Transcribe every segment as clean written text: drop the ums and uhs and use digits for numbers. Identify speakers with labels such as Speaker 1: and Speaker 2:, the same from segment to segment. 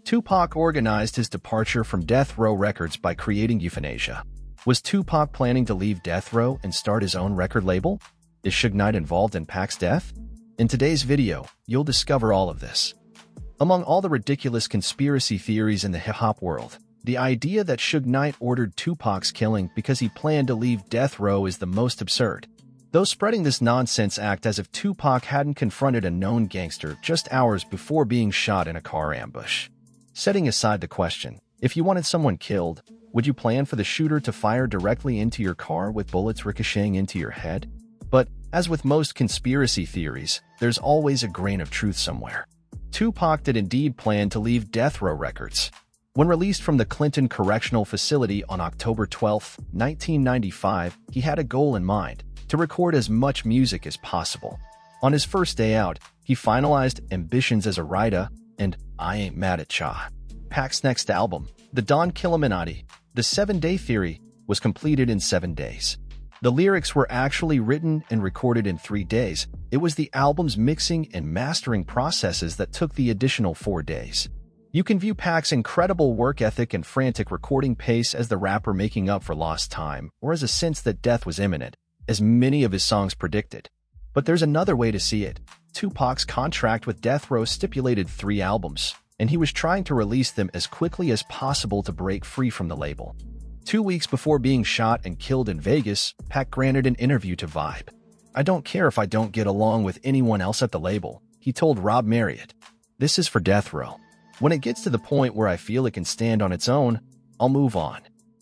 Speaker 1: Tupac organized his departure from Death Row Records by creating Euphanasia. Was Tupac planning to leave Death Row and start his own record label? Is Suge Knight involved in Pac's death? In today's video, you'll discover all of this. Among all the ridiculous conspiracy theories in the hip-hop world, the idea that Suge Knight ordered Tupac's killing because he planned to leave Death Row is the most absurd. Those spreading this nonsense act as if Tupac hadn't confronted a known gangster just hours before being shot in a car ambush. Setting aside the question, if you wanted someone killed, would you plan for the shooter to fire directly into your car with bullets ricocheting into your head? But, as with most conspiracy theories, there's always a grain of truth somewhere. Tupac did indeed plan to leave Death Row Records. When released from the Clinton Correctional Facility on October 12, 1995, he had a goal in mind: to record as much music as possible. On his first day out, he finalized Ambitionz as a writer and I Ain't Mad at Cha. Pac's next album, The Don Killuminati, The 7-Day Theory, was completed in 7 days. The lyrics were actually written and recorded in 3 days. It was the album's mixing and mastering processes that took the additional 4 days. You can view Pac's incredible work ethic and frantic recording pace as the rapper making up for lost time, or as a sense that death was imminent, as many of his songs predicted. But there's another way to see it. Tupac's contract with Death Row stipulated 3 albums, and he was trying to release them as quickly as possible to break free from the label. 2 weeks before being shot and killed in Vegas, Pac granted an interview to Vibe. "I don't care if I don't get along with anyone else at the label," he told Rob Marriott. "This is for Death Row. When it gets to the point where I feel it can stand on its own, I'll move on.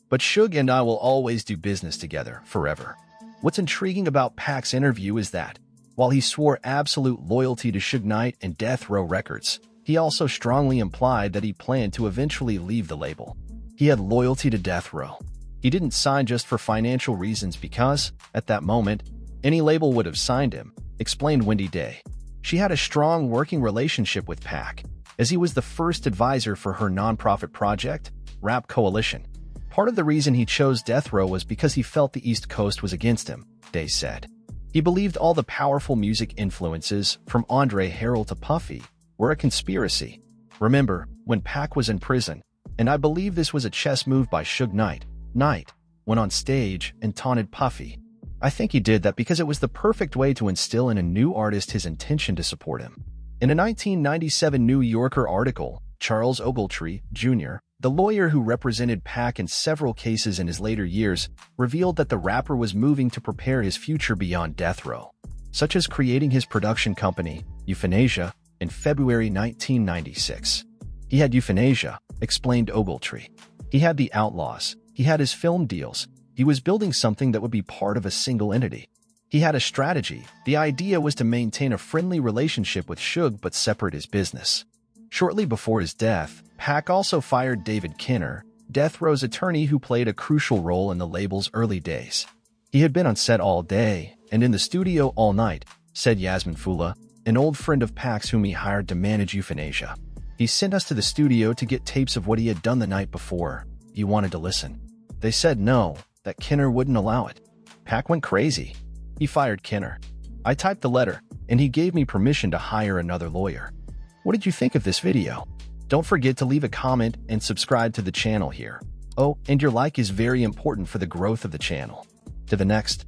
Speaker 1: But Suge and I will always do business together, forever." What's intriguing about Pac's interview is that, while he swore absolute loyalty to Suge Knight and Death Row Records, he also strongly implied that he planned to eventually leave the label. He had loyalty to Death Row. He didn't sign just for financial reasons because, at that moment, any label would have signed him, explained Wendy Day. She had a strong working relationship with Pac, as he was the first advisor for her nonprofit project, Rap Coalition. Part of the reason he chose Death Row was because he felt the East Coast was against him, Day said. He believed all the powerful music influences, from Andre Harrell to Puffy, were a conspiracy. Remember, when Pac was in prison, and I believe this was a chess move by Suge Knight, went on stage and taunted Puffy. I think he did that because it was the perfect way to instill in a new artist his intention to support him. In a 1997 New Yorker article, Charles Ogletree, Jr., the lawyer who represented Pac in several cases in his later years, revealed that the rapper was moving to prepare his future beyond Death Row, such as creating his production company, Euphanasia, in February 1996. He had Euphanasia, explained Ogletree. He had the Outlaws. He had his film deals. He was building something that would be part of a single entity. He had a strategy. The idea was to maintain a friendly relationship with Suge but separate his business. Shortly before his death, Pac also fired David Kinner, Death Row's attorney who played a crucial role in the label's early days. "He had been on set all day and in the studio all night," said Yasmin Fula, an old friend of Pac's whom he hired to manage Euphanasia. "He sent us to the studio to get tapes of what he had done the night before. He wanted to listen. They said no, that Kinner wouldn't allow it. Pac went crazy. He fired Kinner. I typed the letter, and he gave me permission to hire another lawyer." What did you think of this video? Don't forget to leave a comment and subscribe to the channel here. Oh, and your like is very important for the growth of the channel. To the next.